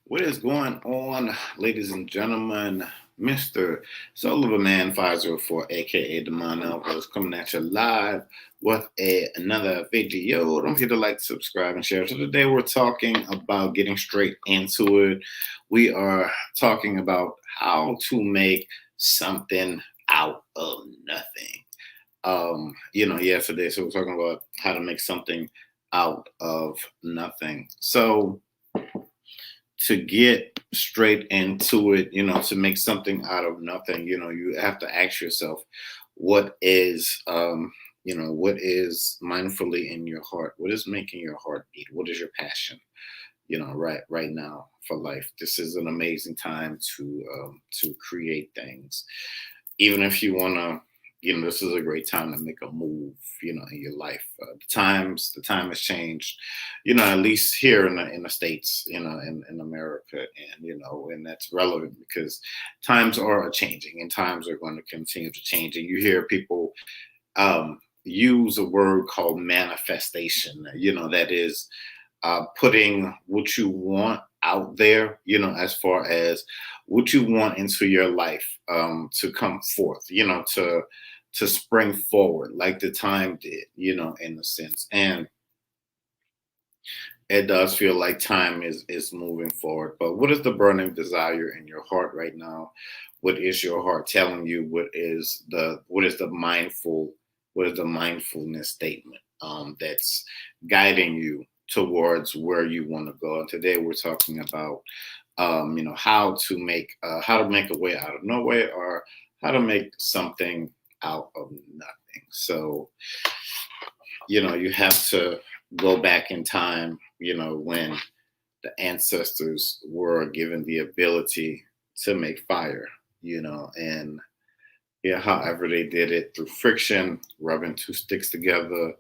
What is going on, ladies and gentlemen? Mr. Soul of a Man 504, aka Demon Elvis, coming at you live with another video. Don't forget to like, subscribe, and share. So today we're talking about getting straight into it. We are talking about how to make something out of nothing. Yesterday, so we're talking about how to make something out of nothing. So to get straight into it, to make something out of nothing, you have to ask yourself, what is mindfully in your heart? What is making your heart beat? What is your passion? Right now for life. This is an amazing time to create things. Even if you want to, this is a great time to make a move, in your life. The time has changed, at least here in the States, in America, and, and that's relevant because times are changing and times are going to continue to change. And you hear people use a word called manifestation, that is putting what you want out there, as far as what you want into your life to come forth, to spring forward like the time did, in a sense. And it does feel like time is moving forward. But what is the burning desire in your heart right now? What is your heart telling you? What is the mindfulness statement that's guiding you towards where you want to go? And today we're talking about how to make a way out of no way, or how to make something out of nothing. So you have to go back in time, when the ancestors were given the ability to make fire, and however they did it, through friction, rubbing two sticks together,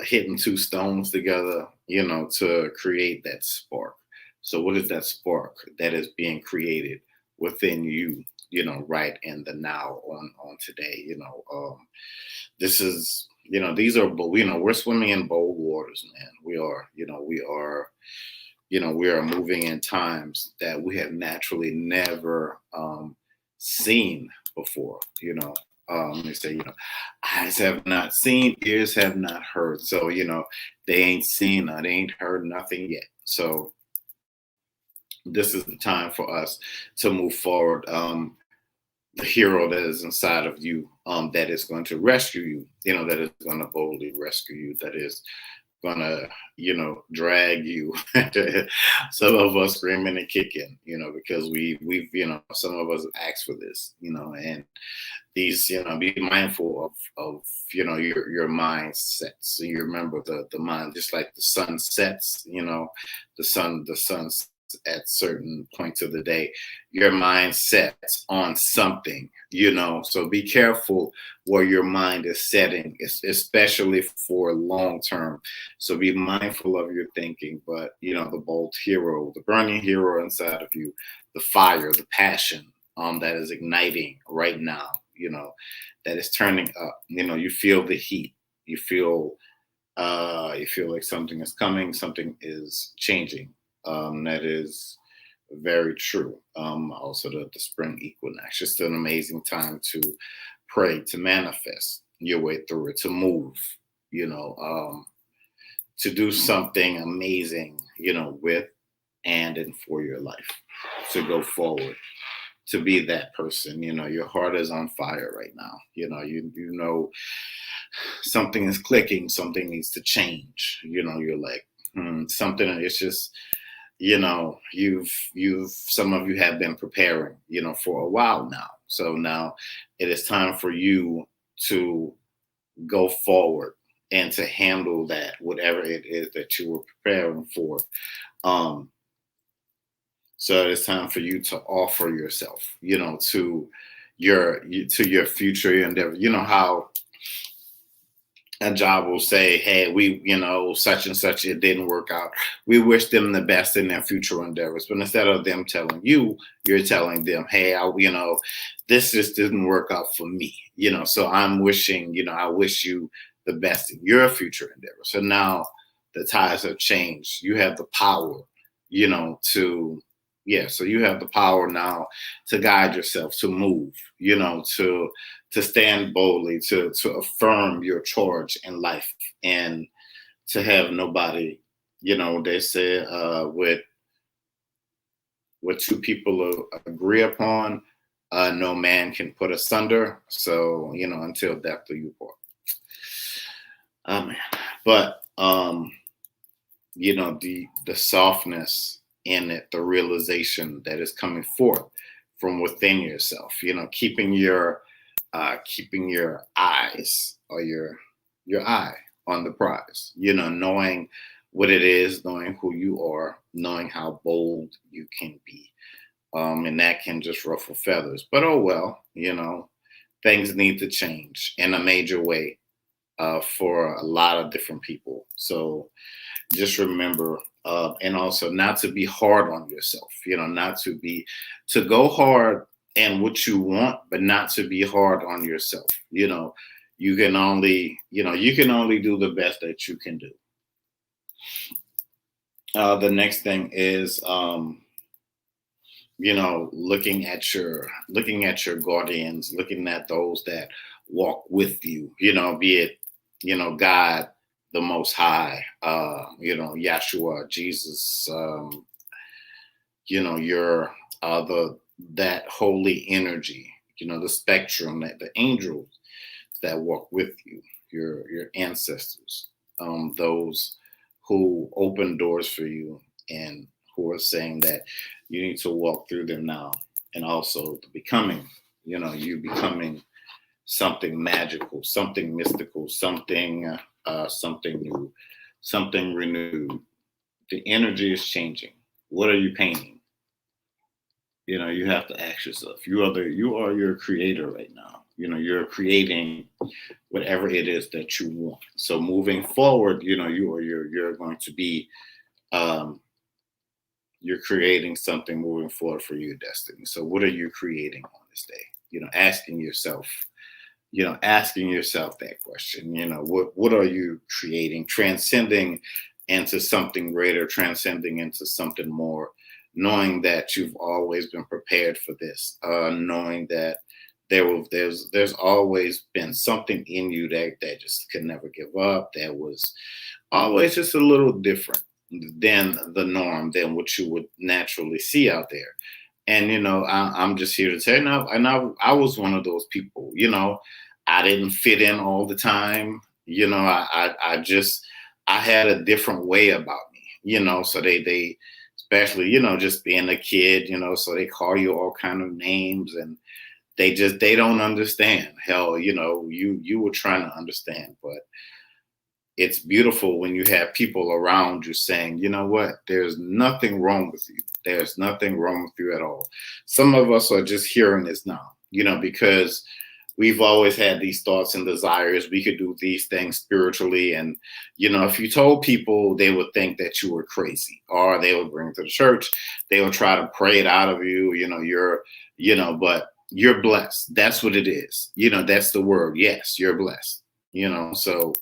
hitting two stones together, to create that spark. So what is that spark that is being created within you, right in the now, on today? This is, these are, we're swimming in bold waters, man. We are moving in times that we have naturally never seen before. They say, eyes have not seen, ears have not heard. So, they ain't seen, they ain't heard nothing yet. So this is the time for us to move forward. The hero that is inside of you, that is going to rescue you, that is going to boldly rescue you, that is going to, drag you. Some of us screaming and kicking, because we've, some of us have asked for this, and these, be mindful of your mindsets. So you remember the mind, just like the sun sets, the sun at certain points of the day, your mind sets on something, so be careful where your mind is setting, especially for long term. So be mindful of your thinking. But the bold hero, the burning hero inside of you, the fire, the passion that is igniting right now, that is turning up, you feel the heat, you feel like something is coming, something is changing. That is very true. Also, the spring equinox, just an amazing time to pray, to manifest your way through it, to move, to do something amazing, with and for your life, to go forward, to be that person. Your heart is on fire right now. Something is clicking, something needs to change. You're like, something. It's just, you've some of you have been preparing, for a while now. So now it is time for you to go forward and to handle that, whatever it is that you were preparing for. So it's time for you to offer yourself, to your future endeavor. You know how a job will say, hey, we, such and such, it didn't work out. We wish them the best in their future endeavors. But instead of them telling you, you're telling them, hey, this just didn't work out for me. So I'm wishing, I wish you the best in your future endeavor. So now the tides have changed. You have the power to, yeah, so you have the power now to guide yourself, to move, to stand boldly, to affirm your charge in life, and to have nobody, they say, what two people agree upon, no man can put asunder. So, until death do you part. Man. But the softness in it, the realization that is coming forth from within yourself, keeping your eyes, or your eye on the prize, knowing what it is, knowing who you are, knowing how bold you can be. And that can just ruffle feathers. But oh well, things need to change in a major way for a lot of different people. So just remember, and also not to be hard on yourself, not to go hard in what you want, but not to be hard on yourself. You can only do the best that you can do. The next thing is, looking at your guardians, looking at those that walk with you, be it, God, the Most High, Yahshua, Jesus, your that holy energy, the spectrum, that the angels that walk with you, your ancestors, those who open doors for you, and who are saying that you need to walk through them now, and also you becoming something magical, something mystical, something new, something renewed. The energy is changing. What are you painting? You have to ask yourself. You are your creator right now. You're creating whatever it is that you want. So moving forward, you're going to be, you're creating something moving forward for your destiny. So what are you creating on this day? Asking yourself that question. What are you creating? Transcending into something greater, transcending into something more, knowing that you've always been prepared for this, knowing that there's always been something in you that just could never give up, that was always just a little different than the norm, than what you would naturally see out there. And I'm just here to tell you, I was one of those people. I didn't fit in all the time. I had a different way about me. So they especially, just being a kid, so they call you all kind of names, and they don't understand. Hell, you were trying to understand, but it's beautiful when you have people around you saying, you know what, there's nothing wrong with you. There's nothing wrong with you at all. Some of us are just hearing this now, because we've always had these thoughts and desires. We could do these things spiritually. And, if you told people, they would think that you were crazy, or they would bring it to the church. They would try to pray it out of you. But you're blessed. That's what it is. That's the word. Yes, you're blessed. So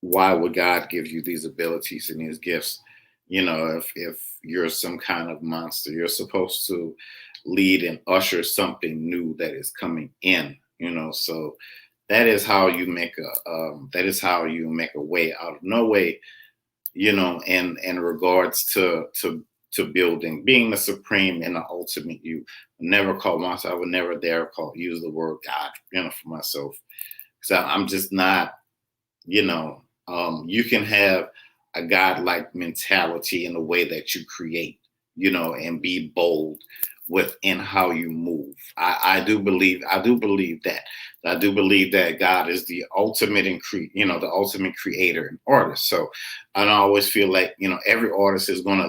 why would God give you these abilities and these gifts? If you're some kind of monster, you're supposed to lead and usher something new that is coming in. So that is how you make a way out of no way. In regards to building, being the supreme and the ultimate you. Never call myself. I would never dare use the word God, for myself, because I'm just not. You can have a godlike mentality in the way that you create, and be bold within how you move. I do believe that. I do believe that God is the ultimate the ultimate creator and artist. So I always feel like, every artist is going to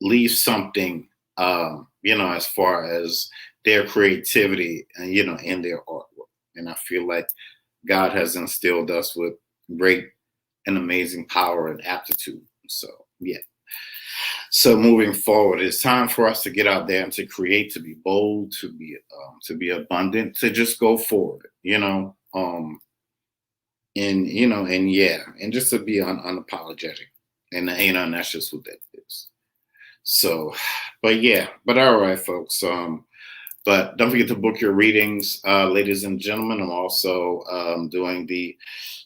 leave something, as far as their creativity, in their artwork. And I feel like God has instilled us with great and amazing power and aptitude. So, yeah. So moving forward, it's time for us to get out there and to create, to be bold, to be abundant, to just go forward, and yeah, and just to be unapologetic. And that's just what that is. So, but yeah, but all right, folks. But don't forget to book your readings, ladies and gentlemen. I'm also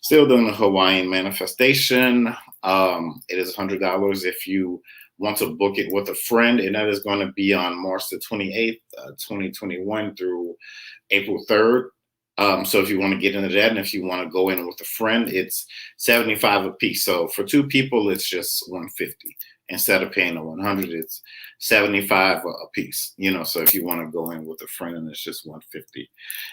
still doing the Hawaiian manifestation. It is $100 if you want to book it with a friend, and that is going to be on March the 28th, 2021 through April 3rd. So if you want to get into that, and if you want to go in with a friend, it's $75 a piece. So for two people, it's just $150. Instead of paying the $100, it's $75 a piece. So if you want to go in with a friend, and it's just $150,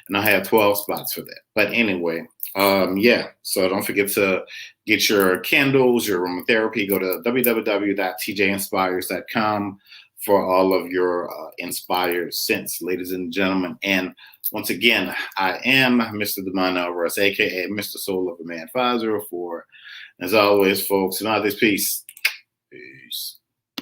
and I have 12 spots for that. But anyway, yeah. So don't forget to get your candles, your aromatherapy. Go to www.tjinspires.com for all of your inspired scents, ladies and gentlemen. And once again, I am Mr. Demond Alvarez, aka Mr. Soul of a Man 504. As always, folks, and all this peace.